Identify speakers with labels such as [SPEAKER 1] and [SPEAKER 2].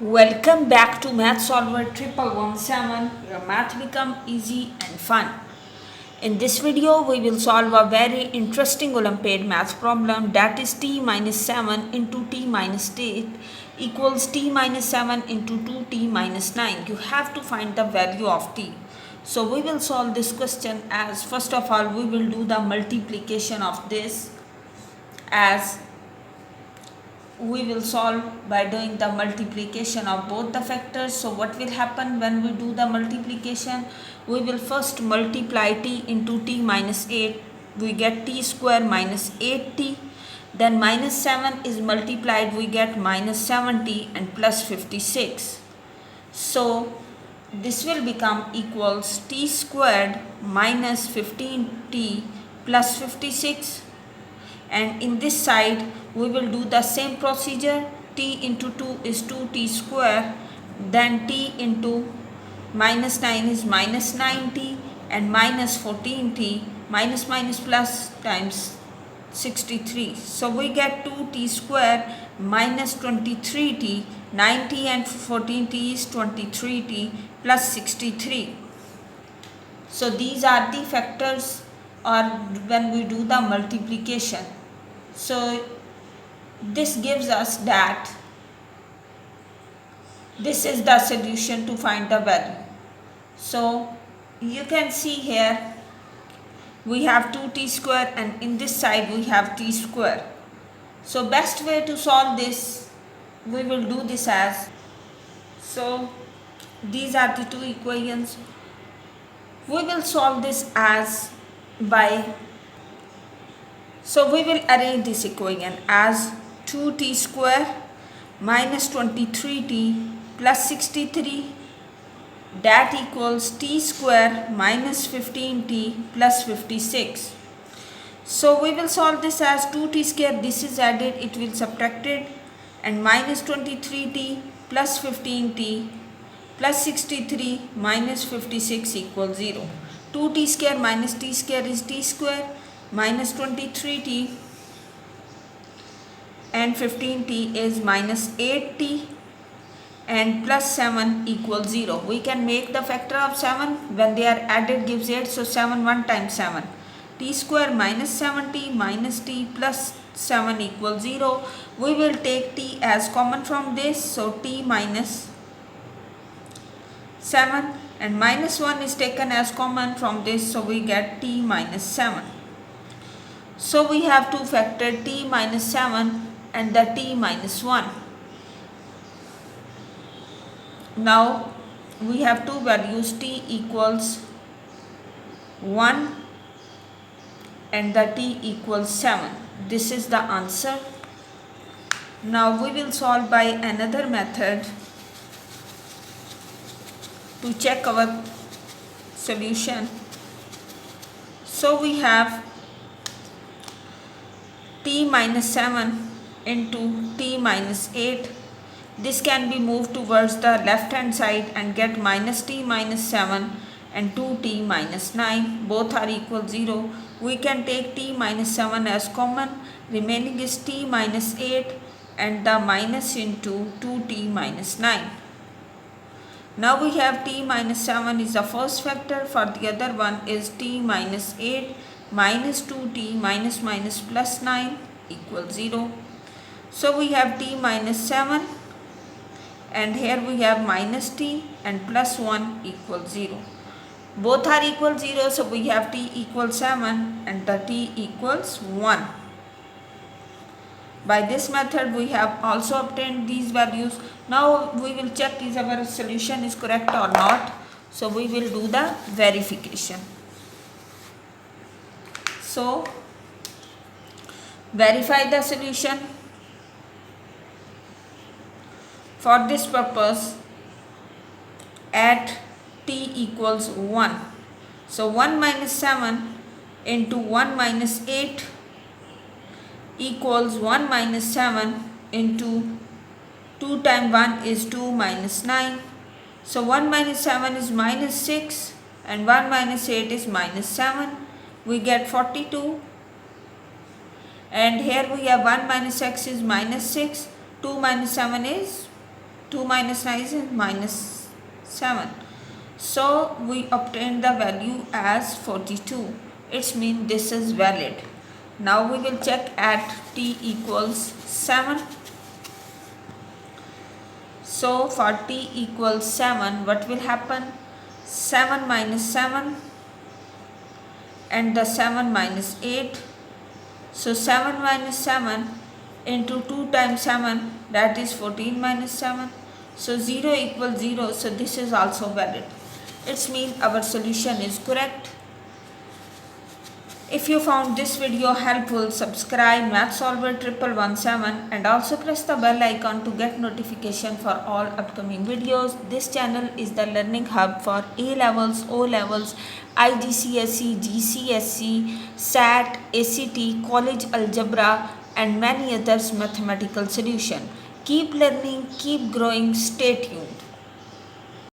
[SPEAKER 1] Welcome back to Math Solver 1117, where math become easy and fun. In this video, we will solve a very interesting Olympiad math problem, that is t minus 7 into t minus 8 equals t minus 7 into 2t minus 9. You have to find the value of t. So we will solve this question as first of all we will do the multiplication of this, as we will solve by doing the multiplication of both the factors. So what will happen when we do the multiplication? We will first multiply t into t minus 8. We get t square minus 8t. Then minus 7 is multiplied. We get minus 7t and plus 56. So this will become equals t squared minus 15t plus 56. And in this side we will do the same procedure. T into 2 is 2t square, then t into minus 9 is minus 9t, and minus 14t, minus minus plus times 63. So we get 2t square minus 23t, 9t and 14t is 23t plus 63. So these are the factors or when we do the multiplication. So this gives us that this is the solution to find the value. So you can see here we have 2t square and in this side we have t square. So best way to solve this, we will do this as, so these are the two equations. We will solve this as by, so we will arrange this equation as 2t square minus 23t plus 63, that equals t square minus 15t plus 56. So we will solve this as 2t square, this is added, it will subtracted, and minus 23t plus 15t plus 63 minus 56 equals 0. 2t square minus t square is t square, minus 23t and 15t is minus 8t, and plus 7 equals 0. We can make the factor of 7 when they are added gives 8. So 7 1 times 7. T square minus 7t minus t plus 7 equals 0. We will take t as common from this. So t minus 7 and minus 1 is taken as common from this. So we get t minus 7. So we have to factor t minus 7 and the t minus 1. Now we have two values, t equals 1 and the t equals 7. This is the answer. Now we will solve by another method to check our solution. So we have t minus 7 into t minus 8. This can be moved towards the left hand side and get minus t minus 7 and 2t minus 9. Both are equal 0. We can take t minus 7 as common. Remaining is t minus 8 and the minus into 2t minus 9. Now we have t minus 7 is the first factor. For the other one is t minus 8 minus 2t minus minus plus 9 equals 0. So we have t minus 7 and here we have minus t and plus 1 equals 0. Both are equal 0, so we have t equals 7 and the t equals 1. By this method we have also obtained these values. Now we will check if our solution is correct or not. So we will do the verification. So verify the solution. For this purpose, at t equals 1. So 1 minus 7 into 1 minus 8 equals 1 minus 7 into 2 times 1 is 2 minus 9. So 1 minus 7 is minus 6 and 1 minus 8 is minus 7. We get 42. And here we have 1 minus x is minus 6. 2 minus 7 is 2 minus 9 is minus 7. So we obtained the value as 42. It means this is valid. Now we will check at t equals 7. So for t equals 7, what will happen? 7 minus 7 and the 7 minus 8. So 7 minus 7 into 2 times 7, that is 14 minus 7. So 0 equals 0. So this is also valid. It means our solution is correct. If you found this video helpful, subscribe MathSolver1117 and also press the bell icon to get notification for all upcoming videos. This channel is the learning hub for A levels, O levels, IGCSE, GCSE, SAT, ACT, college algebra and many others mathematical solution. Keep learning, keep growing, stay tuned.